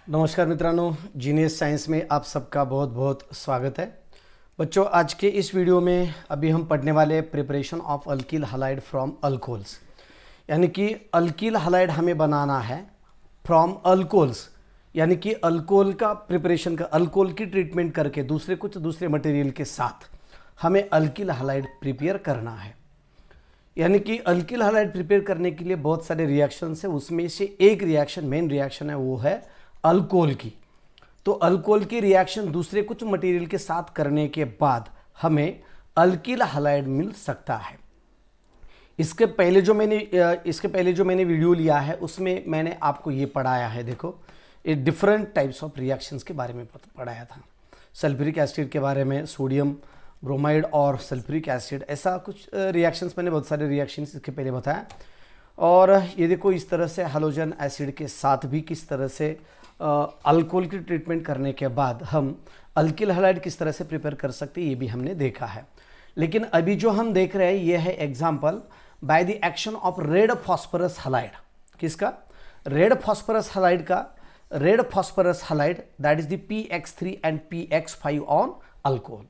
नमस्कार मित्रांनो, genius science में आप सबका बहुत बहुत स्वागत है। बच्चों, आज के इस वीडियो में अभी हम पढ़ने वाले preparation of alkyl halide from alcohols, यानी कि अल्किल हैलाइड हमें बनाना है फ्रॉम अल्कोहल्स, यानी कि अल्कोहल का प्रिपरेशन का अल्कोहल की ट्रीटमेंट करके दूसरे मटेरियल के साथ हमें अल्किल हैलाइड प्रिपेयर करना है। यानी कि अल्किल हैलाइड प्रिपेयर करने के लिए बहुत सारे रिएक्शंस है, उसमें से एक रिएक्शन मेन रिएक्शन है, वो है अल्कोहल की। तो अल्कोहल की रिएक्शन दूसरे कुछ मटेरियल के साथ करने के बाद हमें अल्किल हैलाइड मिल सकता है। इसके पहले जो मैंने वीडियो लिया है उसमें मैंने आपको ये पढ़ाया है। देखो, ये डिफरेंट टाइप्स ऑफ रिएक्शंस के बारे में पढ़ाया था। सल्फ्यूरिक एसिड के बारे में, सोडियम ब्रोमाइड और सल्फ्यूरिक एसिड, ऐसा कुछ रिएक्शंस मैंने बहुत सारे रिएक्शंस इसके पहले बताया। और ये देखो, इस तरह से हैलोजन एसिड के साथ भी किस तरह से अल्कोहल की ट्रीटमेंट करने के बाद हम अल्किल हैलाइड किस तरह से प्रिपेयर कर सकते हैं, ये भी हमने देखा है। लेकिन अभी जो हम देख रहे हैं ये है example by the action of red phosphorus halide. किसका? रेड फॉस्फोरस हैलाइड का। Red phosphorus halide that is the PX3 and PX5 on alcohol,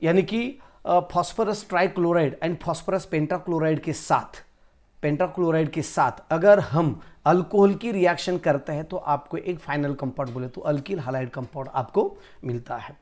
यानी कि phosphorus trichloride and phosphorus pentachloride के साथ अगर हम अल्कोहल की रिएक्शन करते हैं तो आपको एक फाइनल कंपाउंड बोले तो अल्किल हैलाइड कंपाउंड आपको मिलता है।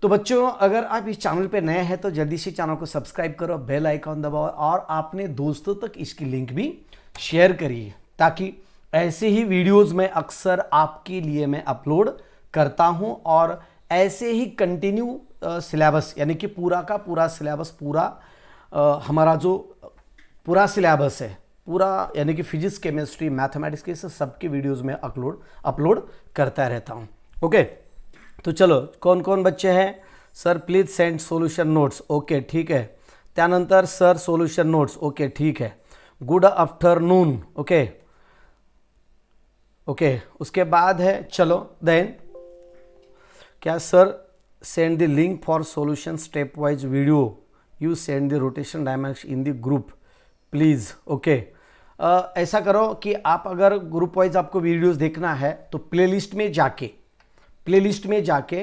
तो बच्चों, अगर आप इस चैनल पे नए हैं तो जल्दी से चैनल को सब्सक्राइब करो, बेल आइकॉन दबाओ और अपने दोस्तों तक इसकी लिंक भी शेयर करिए, ताकि ऐसे ही वीडियोस में अक्सर आपके लिए मैं अपलोड करता हूं और ऐसे ही कंटिन्यू सिलेबस, यानी कि पूरा का पूरा सिलेबस, हमारा जो पूरा सिलेबस है, पूरा यानी कि फिजिक्स, केमिस्ट्री, मैथमेटिक्स के सबके वीडियोस में अपलोड करता रहता हूं। ओके, तो चलो, कौन कौन बच्चे हैं? Sir please send solution notes. Okay, ठीक है। त्यानंतर सर सोल्यूशन नोट्स। ओके, ठीक है। Good afternoon. ओके ओके, उसके बाद है, चलो देन, क्या sir send the link for solution step wise video, you send the rotation dimension in the group please. Okay, ऐसा करो कि आप अगर ग्रुप वाइज आपको वीडियोस देखना है तो प्लेलिस्ट में जाके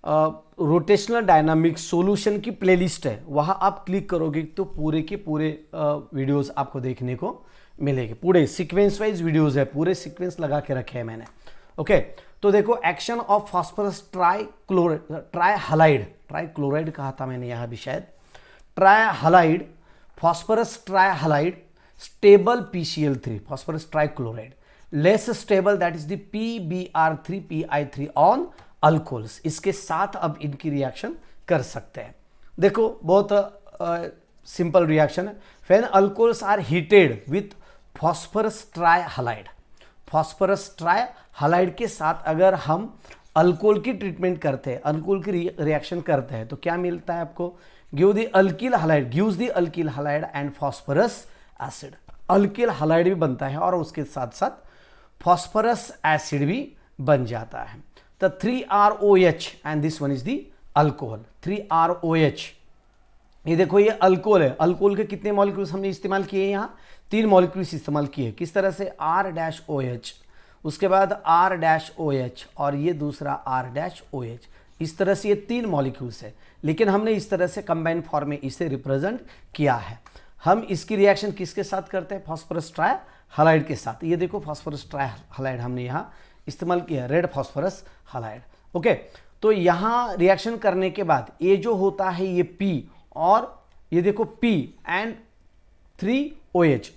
रोटेशनल डायनामिक्स सॉल्यूशन की प्लेलिस्ट है, वहाँ आप क्लिक करोगे तो पूरे के पूरे वीडियोस आपको देखने को मिलेंगे। पूरे सीक्वेंस वाइज वीडियोस है, पूरे सीक्वेंस लगा के रखे हैं मैंने। ओके, तो देखो, एक्शन ऑफ फॉस्फोरस ट्राइक्लोराइड कहा था मैंने यहाँ भी शायद, trihalide, phosphorus trihalide, stable PCl3, phosphorus trichloride, less stable that is the PBr3 PI3 on alcohols. इसके साथ अब इनकी रिएक्शन कर सकते हैं। देखो, बहुत सिंपल रिएक्शन है। When alcohols are heated with phosphorus trihalide, phosphorus trihalide के साथ अगर हम अल्कोहल की ट्रीटमेंट करते हैं, अल्कोहल की रिएक्शन करते हैं, तो क्या मिलता है आपको? gives the alkyl halide and phosphorus acid। Alkyl halide भी बनता है और उसके साथ साथ फॉस्फोरस एसिड भी बन जाता है। तो 3ROH and this one is the alcohol. 3ROH, ये देखो, ये अल्कोहल है। अल्कोहल के कितने मॉलिक्यूल्स हमने इस्तेमाल किए? यहाँ 3 मॉलिक्यूल्स इस्तेमाल किए। किस तरह से? R-OH, उसके बाद R-OH और ये दूसरा R-OH। इस तरह से ये 3 मॉलिक्यूल्स है, लेकिन हमने इस तरह से कंबाइन फॉर्म में इसे रिप्रेजेंट किया है। हम इसकी रिएक्शन किसके साथ करते हैं? फॉस्फोरस ट्राइहैलाइड के साथ। ये देखो, फॉस्फोरस ट्राइहैलाइड हमने यहाँ इस्तेमाल किया, रेड फॉस्फोरस हैलाइड। ओके, तो यहाँ रिएक्शन करने के बाद ये जो होता है ये P, और ये देखो P and 3OH,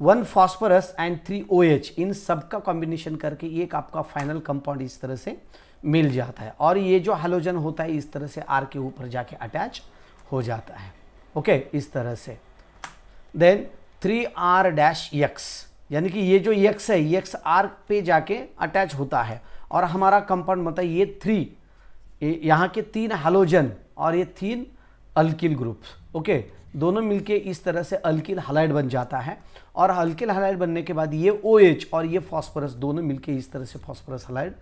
1 phosphorus and 3OH, इन सब का कॉम्बिनेशन करके एक आपका फाइनल कंपाउंड इस तरह से मिल जाता है। और ये जो हैलोजन होता है इस तरह से R के ऊपर जाके अटैच हो जाता है। ओके, इस तरह से। देन 3R-X, यानी कि ये जो X है, X R पे जाके अटैच होता है और हमारा कंपाउंड मतलब ये 3, यहाँ के 3 हैलोजन और ये 3 अल्किल ग्रुप्स। ओके, दोनों मिलके इस तरह से अल्किल हैलाइड बन जाता है। और अल्किल हैलाइड बनने के बाद ये OH और ये फॉस्फोरस दोनों मिलके इस तरह से फॉस्फोरस हैलाइड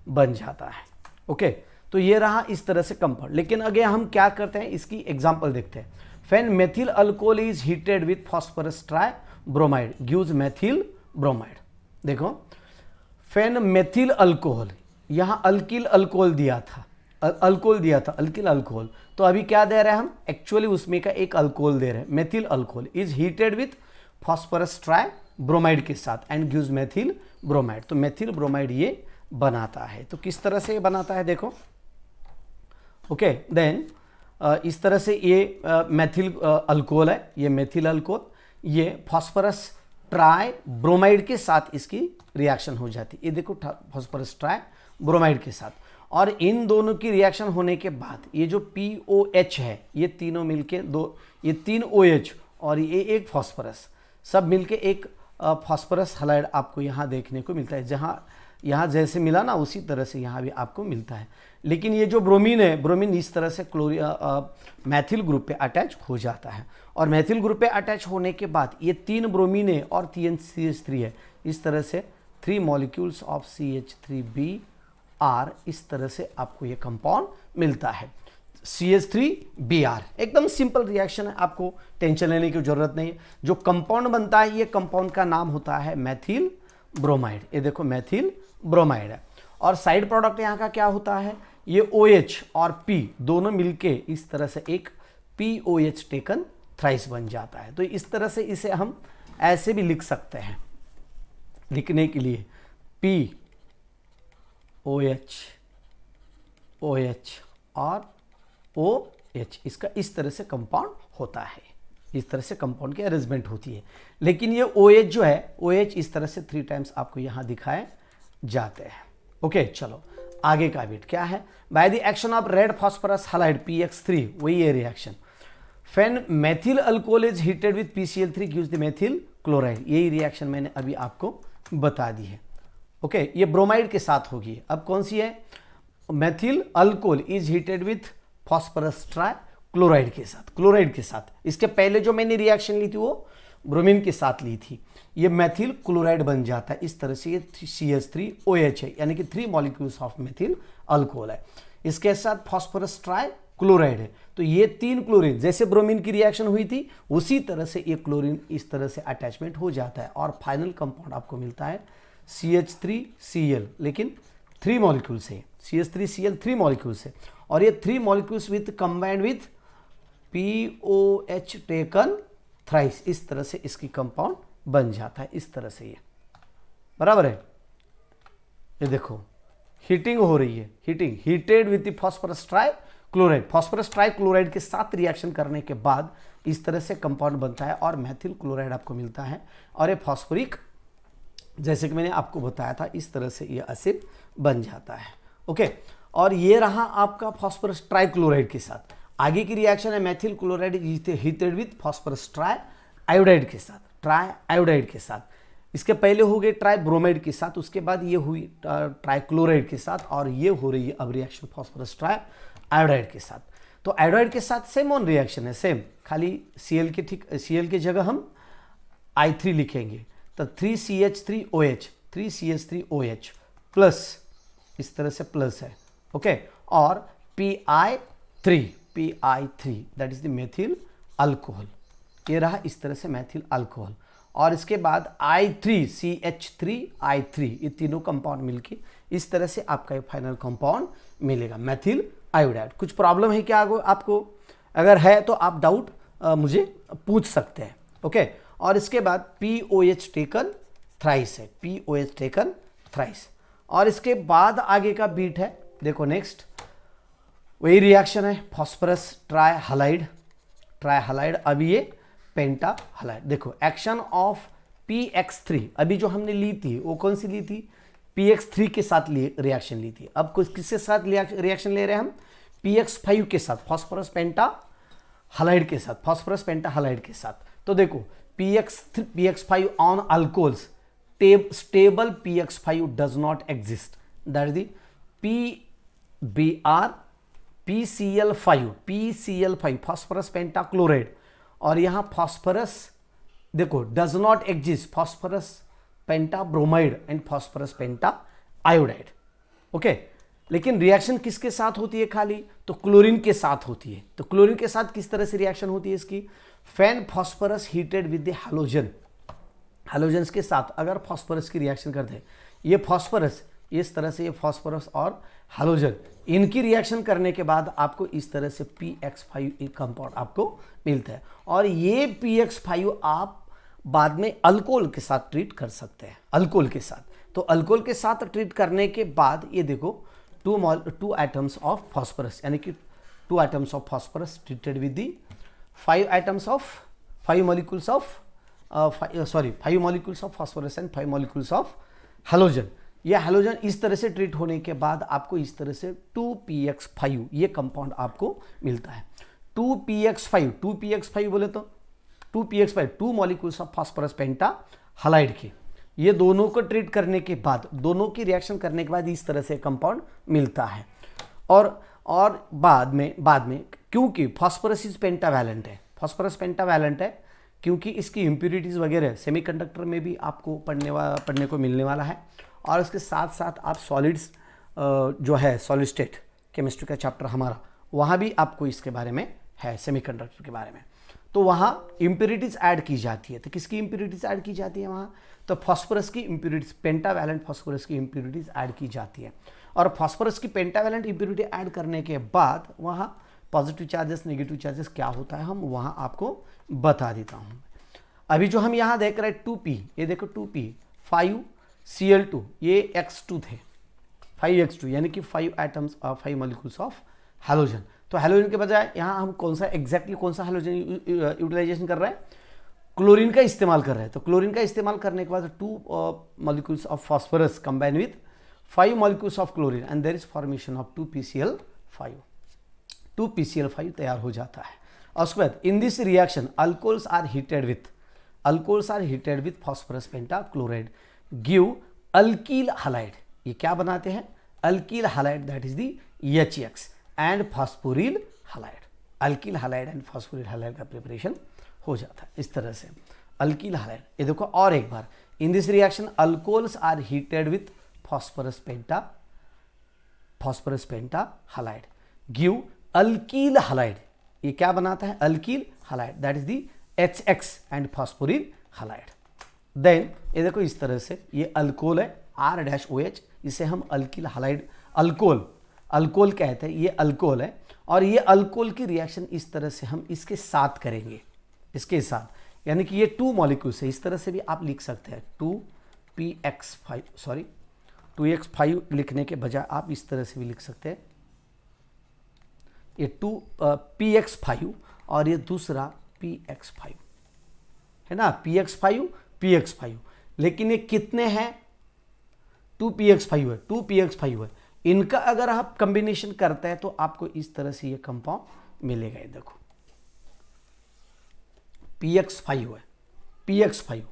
बन जाता है। ओके, तो ये रहा इस तरह से कंपाउंड। लेकिन अगर हम क्या करते हैं, इसकी एग्जांपल देखते हैं। When methyl alcohol is heated with phosphorus tribromide gives methyl bromide. देखो, फेन मेथिल अल्कोहल, यहाँ अल्किल अल्कोहल दिया था, अल्कोहल दिया था, अल्किल अल्कोहल, तो अभी क्या दे रहे हैं हम, एक्चुअली उसमें का एक अल्कोहल दे रहे हैं, methyl alcohol is heated with phosphorus try bromide के साथ एंड गिव्स मेथिल ब्रोमाइड। तो मेथिल ब्रोमाइड ये बनाता है। तो किस तरह से ये बनाता है देखो, ओके देन इस तरह से ये मेथिल अल्कोहल है, ये मेथिल अल्कोहल, ये फॉस्फोरस ट्राई ब्रोमाइड के साथ इसकी रिएक्शन हो जाती है, ये देखो फॉस्फोरस ट्राई ब्रोमाइड के साथ, और इन दोनों की रिएक्शन होने के बाद ये जो POH है, ये तीनों मिलके दो, ये 3 OH और ये एक फॉस्फोरस, सब मिलके एक फॉस्फोरस हैलाइड आपको यहाँ देखने को मिलता है। जहाँ यहाँ जैसे मिला ना उसी तरह से यहाँ भी आपको मिलता है। लेकिन ये जो ब्रोमीन है, ब्रोमीन इस तरह से मैथिल ग्रुप पे अटैच हो जाता है, और मैथिल ग्रुप पे अटैच होने के बाद ये 3 ब्रोमीन है और 3 CH3 है, इस तरह से 3 मॉलिक्यूल्स ऑफ CH3Br, इस तरह से आपको ये कंपाउंड मिलता है CH3Br। एकदम सिंपल रिएक्शन है, आपको टेंशन लेने की जरूरत नहीं है। जो कंपाउंड बनता है, ये कंपाउंड का नाम होता है मैथिल ब्रोमाइड। ये देखो मैथिल ब्रोमाइड है, और साइड प्रोडक्ट यहाँ का क्या होता है, ये OH और P दोनों मिलके इस तरह से एक POH टेकन थ्राइस बन जाता है। तो इस तरह से इसे हम ऐसे भी लिख सकते हैं, लिखने के लिए POH OH और OH, इसका इस तरह से कंपाउंड होता है, इस तरह से कंपाउंड की अरेंजमेंट होती है। लेकिन ये OH जो है, OH इस तरह से 3 टाइम्स आपको यहाँ दिखाए जाते हैं। ओके चलो आगे का बिट क्या है, by the action of red phosphorus halide PX3, वही ये reaction, fan methyl alcohol is heated with PCl3 gives the methyl chloride. यही रिएक्शन मैंने अभी आपको बता दी है। ओके ये ब्रोमाइड के साथ होगी। अब कौन सी है, methyl alcohol is heated with phosphorus try chloride के साथ, क्लोराइड के साथ। इसके पहले जो मैंने रिएक्शन ली थी वो ब्रोमीन के साथ ली थी, ये मेथिल क्लोराइड बन जाता है। इस तरह से ये CH3OH है, यानी कि 3 मॉलिक्यूल्स ऑफ मेथिल अल्कोहल है, इसके साथ फॉस्फोरस ट्राई क्लोराइड है। तो ये 3 क्लोरीन, जैसे ब्रोमीन की रिएक्शन हुई थी उसी तरह से ये क्लोरीन इस तरह से अटैचमेंट हो जाता है, और फाइनल कंपाउंड आपको मिलता है CH3Cl, लेकिन 3 मॉलिक्यूल से, CH3Cl 3 मॉलिक्यूल से, और ये 3 molecules with combined with POH taken thrice, इस तरह से इसकी कंपाउंड बन जाता है, इस तरह से ये बराबर है। ये देखो हीटिंग हो रही है, heating, heated with phosphorus try chloride, phosphorus try chloride के साथ रिएक्शन करने के बाद इस तरह से कंपाउंड बनता है और मेथिल क्लोराइड आपको मिलता है, और ये फॉस्फोरिक, जैसे कि मैंने आपको बताया था, इस तरह से ये एसिड बन जाता है। ओके, और ये रहा आपका फॉस्फोरस ट्राइक्लोराइड के साथ। आगे की रिएक्शन है methyl chloride heated with phosphorus try iodide के साथ, ट्राई आयोडाइड के साथ। इसके पहले हो गए ट्राई ब्रोमाइड के साथ, उसके बाद ये हुई ट्राइक्लोराइड के साथ, और ये हो रही है अब रिएक्शन फॉस्फोरस ट्राई आयोडाइड के साथ। तो आयोडाइड के साथ सेम ऑन रिएक्शन है, सेम, खाली Cl के ठीक, Cl की जगह हम I3 लिखेंगे, तो 3CH3OH, 3CH3OH प्लस, इस तरह से प्लस है। ओके, और PI3 that is the methyl alcohol, ये रहा इस तरह से मेथिल अल्कोहल, और इसके बाद I3 CH3I3, ये तीनों कंपाउंड मिलके इस तरह से आपका ये फाइनल कंपाउंड मिलेगा मेथिल आयोडाइड। कुछ प्रॉब्लम है क्या आपको? अगर है तो आप डाउट मुझे पूछ सकते हैं। ओके, और इसके बाद POH टेकन थ्राइस है, POH टेकन थ्राइस, और इसके बाद आगे का बीट है, देखो नेक्स्ट वही रिएक्शन है, फॉस्फोरस ट्राई हालाइड, अभी ये पेंटा हालाइड। देखो एक्शन ऑफ PX3, अभी जो हमने ली थी वो कौन सी ली थी, PX3 के साथ रिएक्शन ली थी। अब किसके साथ रिएक्शन ले रहे हैं हम, PX5 के साथ, फॉस्फोरस पेंटा हालाइड के साथ, फॉस्फोरस पेंटा हालाइड के साथ। तो देखो PX5 on alcohols, stable PX5 does not exist, that is the PBr PCl5 phosphorus pentachloride, और यहां फॉस्फोरस देखो does not exist, phosphorus pentabromide and phosphorus penta iodide. Okay, लेकिन रिएक्शन किसके साथ होती है खाली, तो क्लोरीन के साथ होती है। तो क्लोरीन के साथ किस तरह से रिएक्शन होती है इसकी, when phosphorus heated with the halogen, halogens के साथ अगर फॉस्फोरस की रिएक्शन करते हैं, ये फॉस्फोरस इस तरह से, ये फॉस्फोरस और हैलोजन इनकी रिएक्शन करने के बाद आपको इस तरह से PX5 कंपाउंड आपको मिलता है। और ये PX5 आप बाद में अल्कोहल के साथ ट्रीट कर सकते हैं, अल्कोहल के साथ। तो अल्कोहल के साथ ट्रीट करने के बाद ये देखो टू एटम्स ऑफ फॉस्फोरस, यानी कि 2 atoms of phosphorus treated with the 5 molecules of 5 molecules of phosphorus and 5 molecules of halogen। ये हैलोजन इस तरह से ट्रीट होने के बाद आपको इस तरह से 2PX5 ये कंपाउंड आपको मिलता है। 2PX5 बोले तो 2PX5 2 molecules of phosphorus penta halide के, ये दोनों को ट्रीट करने के बाद, दोनों की रिएक्शन करने के बाद इस तरह से कंपाउंड मिलता है। और बाद में क्योंकि फास्फोरस इज पेंटावैलेंट है, फास्फोरस पेंटावैलेंट है क्योंकि इसकी इम्प्यूरिटीज़ वगैरह सेमीकंडक्टर में भी आपको पढ़ने को मिलने वाला है। और इसके साथ साथ आप सॉलिड्स जो है सॉलिड स्टेट केमिस्ट्री का चैप्टर हमारा, वहाँ भी आपको इसके बारे में है, सेमीकंडक्टर के बारे में। तो वहाँ इम्प्यूरिटीज़ ऐड की जाती है। तो किसकी इम्प्यूरिटीज़ ऐड की जाती है वहाँ? तो फास्फोरस की इम्प्यूरिटीज़, पेंटावैलेंट फास्फोरस की इम्प्यूरिटीज़ ऐड की जाती है। और फास्फोरस की पेंटावैलेंट इम्प्यूरिटी ऐड करने के बाद वहाँ पॉजिटिव चार्जेस, नेगेटिव चार्जेस क्या होता है हम वहाँ आपको बता देता हूँ। अभी जो हम यहाँ देख रहे हैं 2P, ये देखो 2P 5Cl2, ये X2 थे, 5X2 यानी कि 5 एटम्स 5 मॉलिक्यूल्स ऑफ हैलोजन। तो हैलोजन के बजाय यहाँ हम कौन सा हैलोजन यूटिलाइजेशन कर रहे हैं? क्लोरीन का इस्तेमाल कर रहे हैं। तो क्लोरीन का इस्तेमाल करने के बाद 2 molecules of phosphorus combine with 5 molecules of chlorine and there is formation of 2PCl5। 2PCl5 तैयार हो जाता है। और उसके बाद in this reaction alcohols are heated with phosphorus pentachloride give alkyl halide। ये क्या बनाते हैं? alkyl halide, that is the HX and phosphoryl halide। alkyl halide and phosphoryl halide का प्रिपरेशन हो जाता है इस तरह से, alkyl halide। ये देखो और एक बार, in this reaction alcohols are heated with phosphorus penta halide give alkyl halide। ये क्या बनाता है? alkyl halide, that is the HX and phosphoryl halide। Then ये देखो इस तरह से, ये अल्कोहल है R-OH, इसे हम alkyl halide, अल्कोहल कहते हैं, ये अल्कोहल है। और ये अल्कोहल की रिएक्शन इस तरह से हम इसके साथ करेंगे, इसके साथ, यानी कि ये 2 मॉलिक्यूल्स है। इस तरह से भी आप लिख सकते हैं 2x5 लिखने के बजाय आप इस तरह से भी लिख सकते हैं, ये 2PX5 और ये दूसरा PX5 है ना, PX5, लेकिन ये कितने हैं? 2PX5 है। इनका अगर आप कॉम्बिनेशन करते हैं तो आपको इस तरह से ये कंपाउंड मिलेगा। ये देखो PX5 है, PX5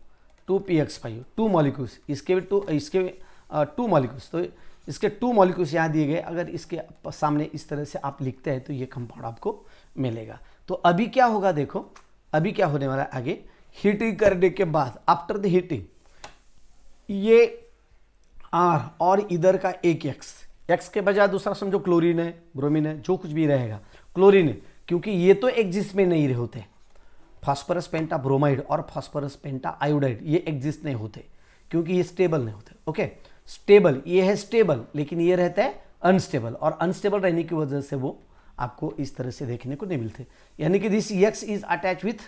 2PX5 2 मॉलिक्यूल्स, इसके 2 मॉलिक्यूल्स, तो इसके 2 मॉलिक्यूल्स यहाँ दिए गए। अगर इसके सामने इस तरह से आप लिखते हैं तो ये कंपाउंड आपको मिलेगा। तो अभी क्या होगा देखो, अभी क्या होने वाला है आगे, हीटिंग करने के बाद आफ्टर द हीटिंग ये R और इधर का एक X के बजाय दूसरा समझो क्लोरीन है, ब्रोमीन है, जो कुछ भी रहेगा क्लोरीन है, क्योंकि ये तो एग्जिस्ट में नहीं होते। फास्फोरस पेंटा ब्रोमाइड और फास्फोरस पेंटा आयोडाइड ये एग्जिस्ट नहीं होते क्योंकि ये स्टेबल नहीं होते। ओके, स्टेबल, ये है स्टेबल, लेकिन ये रहता है अनस्टेबल, और अनस्टेबल रहने की वजह से वो आपको इस तरह से देखने को नहीं मिलते। यानी कि this X is attach with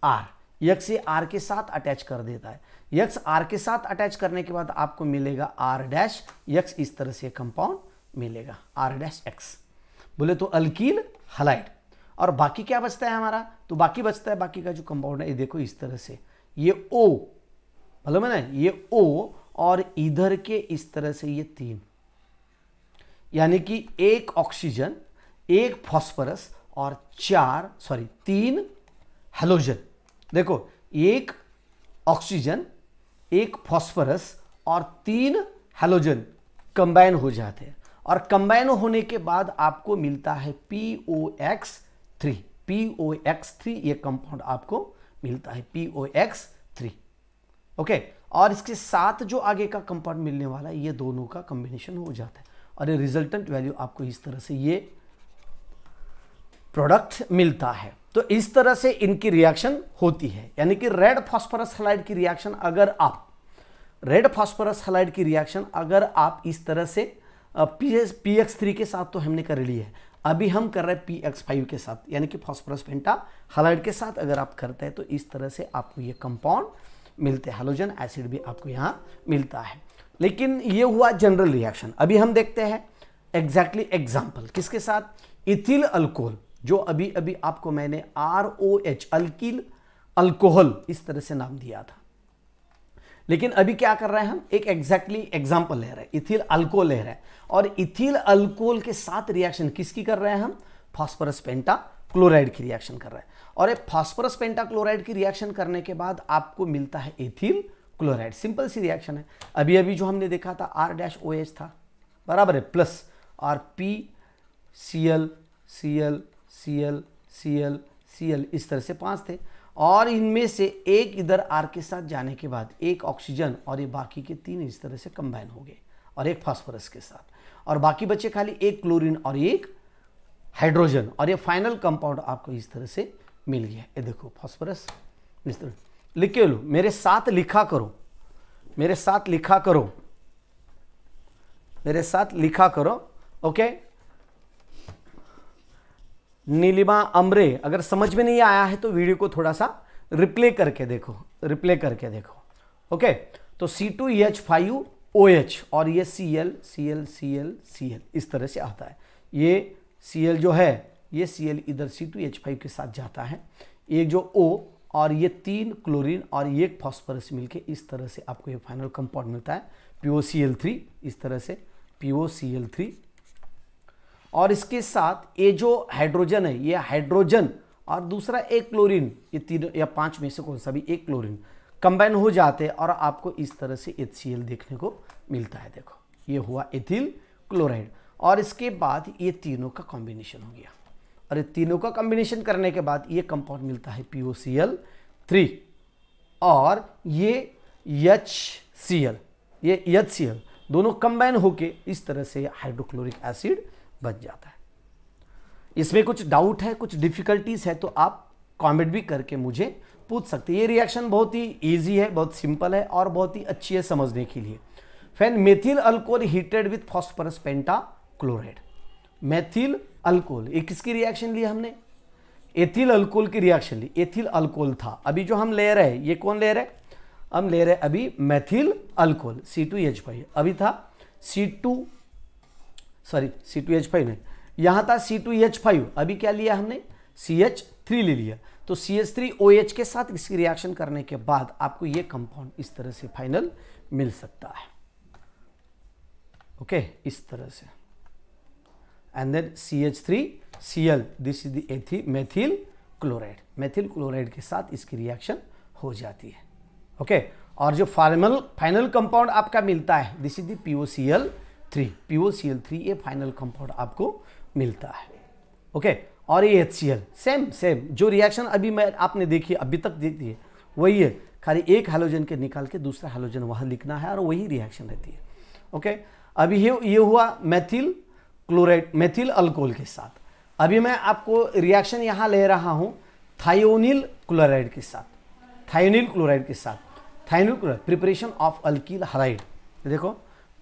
R, X ये R के साथ अटैच कर देता है। X R के साथ अटैच करने के बाद आपको मिलेगा R-X, इस तरह से कंपाउंड मिलेगा R-X, बोले तो अल्कील हैलाइड। और बाकी क्या बचता है हमारा? तो बाकी बचता है, बाकी का जो कंपाउंड है ये देखो इस तरह से, ये O, मालूम है ना, ये O और इधर के इस तरह से ये 3, यानी कि एक ऑक्सीजन, एक फॉस्फोरस और 3 हैलोजन। देखो एक ऑक्सीजन, एक फॉस्फोरस और 3 हैलोजन कंबाइन हो जाते हैं, और कंबाइन होने के बाद आपको मिलता है POX3। ये कंपाउंड आपको मिलता है POX3। ओके, और इसके साथ जो आगे का कंपाउंड मिलने वाला है ये दोनों का कॉम्बिनेशन हो जाता है, और ये रिजल्टेंट वैल्यू आपको इस तरह से ये प्रोडक्ट मिलता है। तो इस तरह से इनकी रिएक्शन होती है, यानी कि रेड फास्फोरस हैलाइड की रिएक्शन अगर आप इस तरह से PX3 के साथ तो हमने कर ली है, अभी हम कर रहे हैं PX5 के साथ, यानी कि फास्फोरस पेंटा हैलाइड के साथ अगर आप करते हैं तो इस तरह से आपको ये कंपाउंड मिलते हैं, हैलोजन एसिड भी आपको यहाँ मिलता है। लेकिन ये हुआ जनरल रिएक्शन। अभी हम देखते हैं एग्जैक्टली एग्जाम्पल किसके साथ, इथिल अल्कोहल, जो अभी अभी आपको मैंने ROH अल्किल अल्कोहल इस तरह से नाम दिया था। लेकिन अभी क्या कर रहे हैं हम, एक एग्जैक्टली एग्जाम्पल ले रहे हैं, इथिल अल्कोहल ले रहे हैं, और इथिल अल्कोहल के साथ रिएक्शन किसकी कर रहे हैं हम, फास्फोरस पेंटा क्लोराइड की रिएक्शन कर रहे हैं। और एक फास्फोरस पेंटा क्लोराइड की रिएक्शन करने के बाद आपको मिलता है एथिल क्लोराइड। सिंपल सी रिएक्शन है। अभी अभी जो हमने देखा था R-OH था, बराबर है, प्लस और PCl Cl Cl Cl Cl इस तरह से 5 थे, और इनमें से एक इधर R के साथ जाने के बाद एक ऑक्सीजन और ये बाकी के 3 इस तरह से कंबाइन हो गए, और एक फास्फोरस के साथ, और बाकी बचे खाली एक क्लोरीन और एक हाइड्रोजन, और ये फाइनल कंपाउंड आपको इस तरह से मिल गया। ये देखो फास्फोरस इस तरह लिख के लो, मेरे साथ लिखा करो, मेरे साथ लिखा करो, मेरे साथ लिखा करो, ओके। नीलिमा अमरे, अगर समझ में नहीं आया है तो वीडियो को थोड़ा सा रिप्ले करके देखो, रिप्ले करके देखो, ओके। तो C2H5OH और ये Cl Cl Cl Cl इस तरह से आता है। ये Cl जो है, ये Cl इधर C2H5 के साथ जाता है, एक जो O और ये 3 क्लोरीन और ये फास्फोरस मिलके इस तरह से आपको ये फाइनल कंपाउंड मिलता है POCl3, इस तरह से POCl3। और इसके साथ ये जो हाइड्रोजन है, ये हाइड्रोजन और दूसरा एक क्लोरीन, ये 3 या 5 में से कौन सा भी एक क्लोरीन कंबाइन हो जाते हैं और आपको इस तरह से HCl देखने को मिलता है। देखो ये हुआ एथिल क्लोराइड, और इसके बाद ये तीनों का कॉम्बिनेशन हो गया, और ये तीनों का कॉम्बिनेशन करने के बाद ये कंपाउंड मिलता है POCl3, और ये HCl, ये HCl दोनों कंबाइन होके इस तरह से हाइड्रोक्लोरिक एसिड बन जाता है। इसमें कुछ डाउट है, कुछ डिफिकल्टीज है तो आप कमेंट भी करके मुझे पूछ सकते हैं। ये रिएक्शन बहुत ही इजी है, बहुत सिंपल है और बहुत ही अच्छी है समझने के लिए। फिर methyl alcohol heated with phosphorus penta chloride, methyl alcohol, ये किसकी रिएक्शन ली हमने, एथिल अल्कोहल की रिएक्शन ली। एथिल अल्कोहल था, अभी जो हम ले रहे हैं ये कौन ले रहे हैं, हम ले रहे हैं अभी मेथिल अल्कोहल C2H5, अभी था C2H5 नहीं, यहाँ था C2H5, अभी क्या लिया हमने CH3 ले लिया। तो CH3OH के साथ इसकी रिएक्शन करने के बाद आपको ये कंपाउंड इस तरह से फाइनल मिल सकता है, ओके, इस तरह से। And then CH3Cl, this is the methyl chloride, methyl chloride के साथ इसकी रिएक्शन हो जाती है, ओके। और जो फाइनल कंपाउंड आपका मिलता है, this is the POCl3, POCl3 ये फाइनल कंपाउंड आपको मिलता है, ओके। और ये HCl सेम जो रिएक्शन अभी मैं आपने देखी अभी तक देखी है वही है, खाली एक हैलोजन के निकाल के दूसरा हैलोजन वहाँ लिखना है और वही रिएक्शन रहती है, ओके। अभी ये हुआ मेथिल क्लोराइड, मेथिल अल्कोहल के साथ। अभी मैं आपको रिएक्शन यहाँ ले रहा हूँ थायोनिल क्लोराइड के साथ, थायोनिल क्लोराइड के साथ, thionyl chloride, preparation of alkyl halide, देखो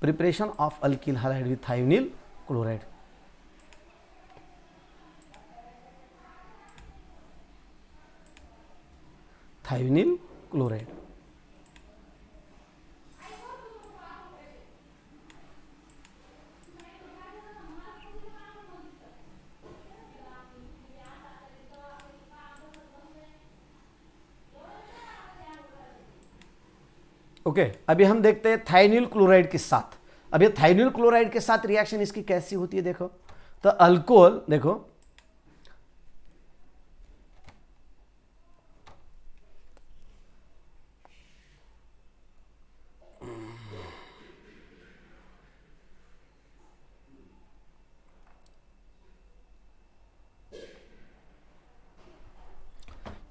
preparation of alkyl halide with thionyl chloride. Thionyl chloride, okay. अभी हम देखते हैं थायोनिल क्लोराइड के साथ। अब ये थायोनिल क्लोराइड के साथ रिएक्शन इसकी कैसी होती है, देखो तो अल्कोहल, देखो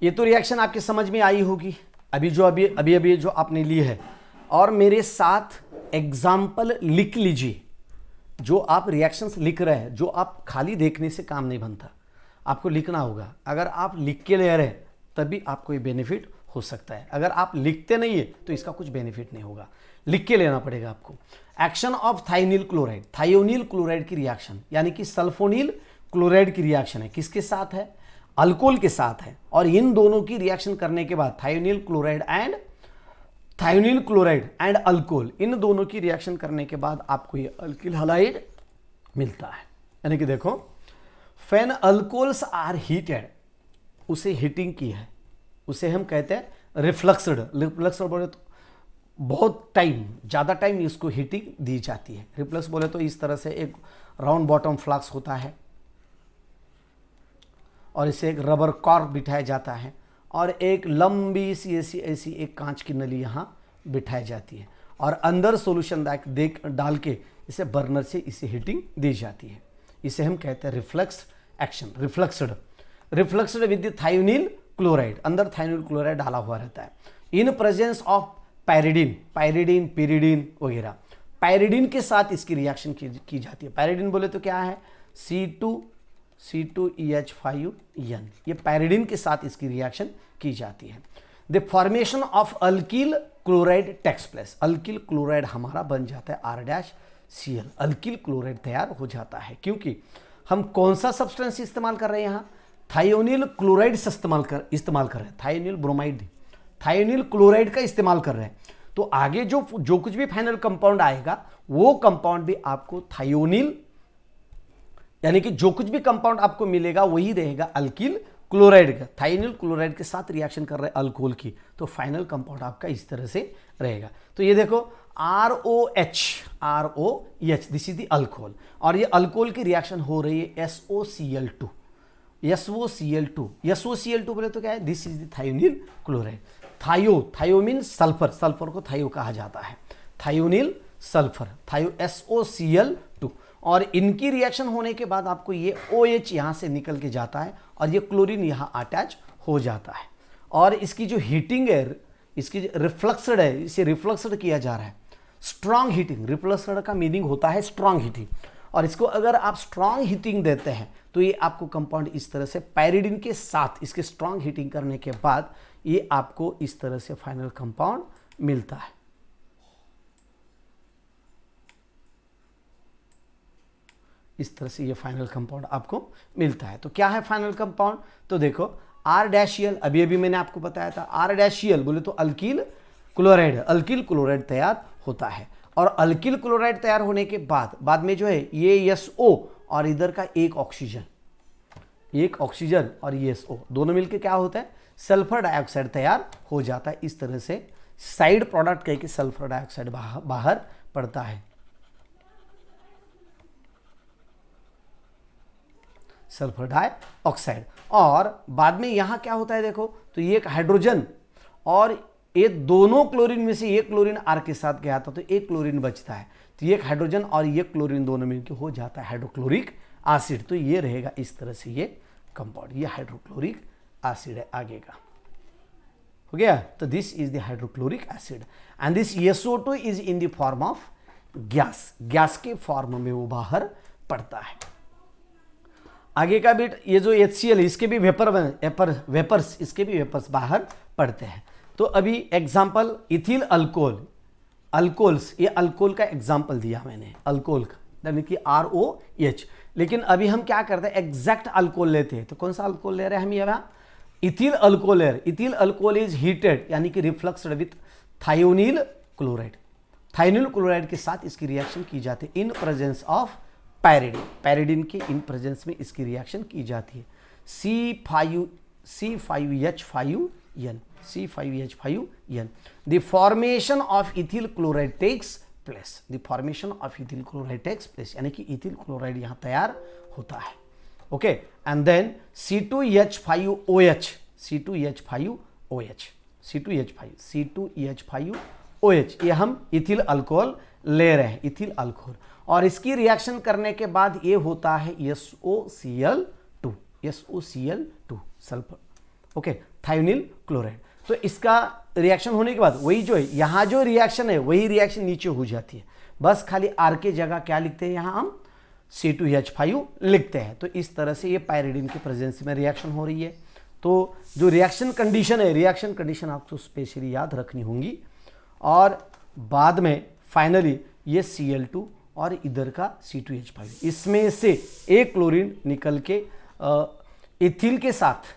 ये तो रिएक्शन आपकी समझ में आई होगी, अभी जो आपने ली है। और मेरे साथ एग्जाम्पल लिख लीजिए, जो आप रिएक्शंस लिख रहे हैं, जो आप खाली देखने से काम नहीं बनता, आपको लिखना होगा। अगर आप लिख के ले रहे हैं तभी आपको ये बेनिफिट हो सकता है, अगर आप लिखते नहीं है तो इसका कुछ बेनिफिट नहीं होगा, लिख के लेना पड़ेगा आपको। Action of thionyl chloride, thionyl chloride की रिएक्शन यानी कि सल्फोनिल क्लोराइड की रिएक्शन है, किसके साथ है? अल्कोहल के साथ है। और इन दोनों की रिएक्शन करने के बाद थायोनिल क्लोराइड एंड अल्कोहल, इन दोनों की रिएक्शन करने के बाद आपको ये अल्किल हैलाइड मिलता है। यानी कि देखो, व्हेन अल्कोहल्स आर हीटेड, उसे हीटिंग की है, उसे हम कहते हैं रिफ्लक्सड। रिफ्लक्सड बोले तो बहुत टाइम, ज़्यादा टाइम इसको हीटिंग दी जाती है। रिफ्लक्स बोले तो इस तरह से एक राउंड बॉटम फ्लास्क होता है और इसे एक रबर कॉर्क बिठाया जाता है और एक लंबी सी ऐसी एक कांच की नली यहाँ बिठाई जाती है और अंदर सोल्यूशन डाल के इसे बर्नर से इसे हीटिंग दी जाती है। इसे हम कहते हैं reflux action, refluxed with the thionyl chloride, अंदर थायोनिल क्लोराइड डाला हुआ रहता है। In presence of pyridine, pyridine वगैरह, पायरिडीन के साथ इसकी रिएक्शन की जाती है। पायरिडीन बोले तो क्या है? C2EH5N, ये पायरिडीन के साथ इसकी रिएक्शन की जाती है। The formation of alkyl chloride takes place, alkyl chloride हमारा बन जाता है R-Cl, अल्किल क्लोराइड तैयार हो जाता है। क्योंकि हम कौन सा सब्सटेंस इस्तेमाल कर रहे हैं यहाँ? थायोनिल क्लोराइड से इस्तेमाल कर रहे हैं, थायोनिल ब्रोमाइड, थायोनिल क्लोराइड का इस्तेमाल कर रहे हैं। तो आगे जो कुछ भी फाइनल कंपाउंड आएगा वो कंपाउंड भी आपको थायोनिल, यानी कि जो कुछ भी कंपाउंड आपको मिलेगा वही रहेगा अल्किल क्लोराइड का। थायोनिल क्लोराइड के साथ रिएक्शन कर रहे हैं अल्कोहल की, तो फाइनल कंपाउंड आपका इस तरह से रहेगा। तो ये देखो ROH, this is the alcohol, और ये अल्कोहल की रिएक्शन हो रही है SOCl2, SOCl2 बोले तो क्या है? This is the thionyl chloride. थायो मीन सल्फर, सल्फर को थायो कहा जाता है, थायोनिल सल्फर, थायो SOCl2। और इनकी रिएक्शन होने के बाद आपको ये OH यहाँ से निकल के जाता है और ये क्लोरीन यहाँ अटैच हो जाता है। और इसकी जो हीटिंग है, इसकी रिफ्लक्सड है, इसे रिफ्लक्सड किया जा रहा है, स्ट्रांग हीटिंग। रिफ्लक्सड का मीनिंग होता है स्ट्रांग हीटिंग, और इसको अगर आप स्ट्रांग हीटिंग देते हैं तो ये आपको कंपाउंड इस तरह से पायरिडीन के साथ इसके स्ट्रांग हीटिंग करने के बाद ये आपको इस तरह से फाइनल कंपाउंड मिलता है। इस तरह से ये फाइनल कंपाउंड आपको मिलता है। तो क्या है फाइनल कंपाउंड? तो देखो R-Cl, अभी मैंने आपको बताया था, R-Cl बोले तो अल्किल क्लोराइड, अल्किल क्लोराइड तैयार होता है। और अल्किल क्लोराइड तैयार होने के बाद में जो है ये SO और इधर का एक ऑक्सीजन और ये SO दोनों मिलकर क्या होता है? सल्फर डाइऑक्साइड तैयार हो जाता है। इस तरह से साइड प्रोडक्ट कह के सल्फर डाइऑक्साइड बाहर पड़ता है, सल्फर डाइऑक्साइड। और बाद में यहां क्या होता है देखो, तो ये एक हाइड्रोजन और ये दोनों क्लोरीन में से ये क्लोरीन R के साथ गया था तो एक क्लोरीन बचता है, तो ये एक हाइड्रोजन और ये क्लोरीन दोनों मिलकर हो जाता है हाइड्रोक्लोरिक एसिड। तो ये रहेगा इस तरह से ये कंपाउंड, ये हाइड्रोक्लोरिक एसिड है आगे का, हो गया। तो this is the hydrochloric acid and this SO2 is in the form of gas, gas के फॉर्म में वो बाहर पड़ता है। आगे का बिट, ये जो HCl इसके भी वेपर्स इसके भी वेपर्स बाहर पड़ते हैं। तो अभी एग्जांपल इथिल अल्कोहल्स, ये अल्कोहल का एग्जांपल दिया मैंने, अल्कोहल का यानी कि ROH। लेकिन अभी हम क्या करते हैं, एग्जैक्ट अल्कोहल लेते हैं। तो कौन सा अल्कोहल ले रहे हैं हम यहाँ? इथिल अल्कोहल है। इथिल अल्कोहल इज हीटेड यानी कि refluxed with thionyl chloride, thionyl chloride के साथ इसकी रिएक्शन की जाती है in presence of pyridine, pyridine के इन प्रेजेंस में इसकी रिएक्शन की जाती है। C5H5N, the formation of ethyl chloride takes place, the formation of ethyl chloride takes place, यानी कि ethyl chloride यहाँ तैयार होता है, ओके। एंड देन C2H5OH, ये हम इथिल अल्कोहल ले रहे हैं, इथिल अल्कोहल, और इसकी रिएक्शन करने के बाद ये होता है SOCl2 sulphur, okay, thionyl chloride. तो इसका रिएक्शन होने के बाद वही जो है यहाँ जो रिएक्शन है वही रिएक्शन नीचे हो जाती है, बस खाली R के जगह क्या लिखते हैं यहाँ हम? C2H5 लिखते हैं। तो इस तरह से ये पायरिडीन की प्रेजेंस में रिएक्शन हो रही है। तो जो रिएक्शन कंडीशन है, रिएक्शन कंडीशन आपको स्पेशली याद रखनी होंगी, और बाद में फाइनली ये Cl2 और इधर का C2H5, इसमें से एक क्लोरीन निकल के इथिल के साथ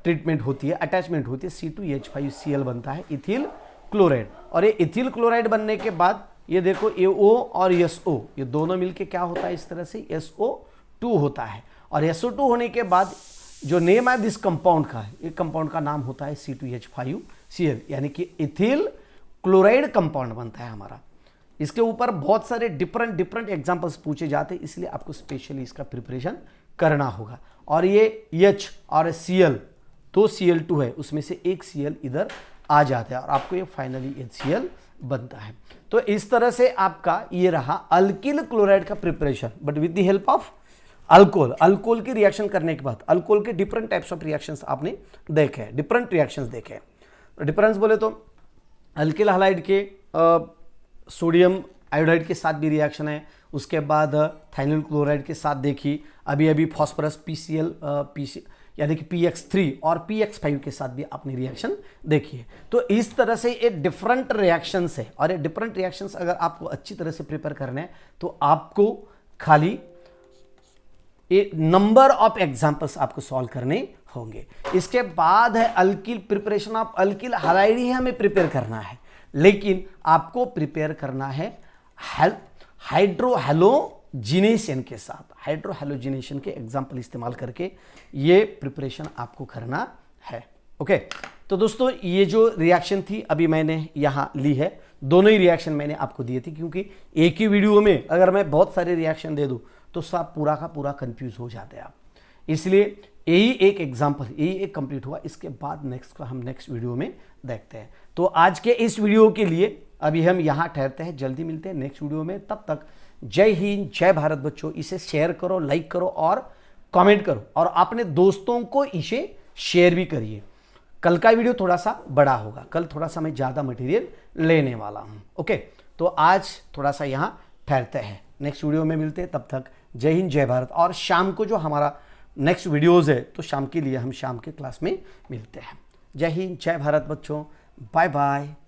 ट्रीटमेंट होती है, अटैचमेंट होती है, C2H5Cl बनता है इथिल क्लोराइड। और ये इथिल क्लोराइड बनने के बाद ये देखो AO और SO ये दोनों मिलके क्या होता है, इस तरह से SO2 होता है। और SO2 होने के बाद जो नेम है दिस कंपाउंड का, ये कंपाउंड का नाम होता है C2H5Cl, यानी कि इथिल क्लोराइड कंपाउंड बनता है हमारा। इसके ऊपर बहुत सारे डिफरेंट एग्जांपल्स पूछे जाते हैं, इसलिए आपको स्पेशली इसका प्रिपरेशन करना होगा। और ये H और Cl, दो Cl2 है, उसमें से एक Cl इधर आ जाता है और आपको ये फाइनली HCl बनता है। तो इस तरह से आपका ये रहा अल्किल क्लोराइड का preparation, but with the help of alcohol. Alcohol की रिएक्शन करने के बाद अल्कोहल के डिफरेंट टाइप्स ऑफ रिएक्शंस आपने देखे हैं, डिफरेंट रिएक्शंस देखे हैं। तो डिफरेंस बोले तो अल्किल हैलाइड के सोडियम आयोडाइड के साथ भी रिएक्शन है, उसके बाद थाइनिल क्लोराइड के साथ देखी, अभी फॉस्फोरस PCl यानी कि PX3 और PX5 के साथ भी आपने रिएक्शन देखी है। तो इस तरह से ये डिफरेंट रिएक्शंस है, और ये डिफरेंट रिएक्शंस अगर आपको अच्छी तरह से प्रिपेयर करने हैं तो आपको खाली एक नंबर ऑफ एग्जांपल्स आपको सॉल्व करने होंगे। इसके बाद है alkyl, preparation of alkyl halide ही हमें प्रिपेयर करना है, लेकिन आपको प्रिपेयर करना है हाइड्रोहैलोजिनेशन के साथ। हाइड्रोहैलोजिनेशन के एग्जांपल इस्तेमाल करके ये प्रिपरेशन आपको करना है। ओके, तो दोस्तों ये जो रिएक्शन थी अभी मैंने यहाँ ली है, दोनों ही रिएक्शन मैंने आपको दिए थे, क्योंकि एक ही वीडियो में अगर मैं बहुत सारे रिएक्शन दे दूँ तो सब पूरा का पूरा कंफ्यूज हो जाते हैं आप। इसलिए यही एक एग्जांपल, यही एक कंप्लीट हुआ, इसके बाद नेक्स्ट का हम नेक्स्ट वीडियो में देखते हैं। तो आज के इस वीडियो के लिए अभी हम यहाँ ठहरते हैं, जल्दी मिलते हैं नेक्स्ट वीडियो में। तब तक जय हिंद, जय भारत बच्चों। इसे शेयर करो, लाइक करो और कमेंट करो, और अपने दोस्तों को इसे शेयर भी करिए। कल का वीडियो थोड़ा सा बड़ा होगा, कल थोड़ा सा मैं ज़्यादा मटेरियल लेने वाला हूँ। ओके, तो आज थोड़ा सा यहाँ ठहरते हैं, नेक्स्ट वीडियो में मिलते हैं। तब तक जय हिंद, जय भारत। और शाम को जो हमारा नेक्स्ट वीडियोज़ है, तो शाम के लिए हम शाम के क्लास में मिलते हैं। जय हिंद, जय भारत बच्चों, बाय बाय।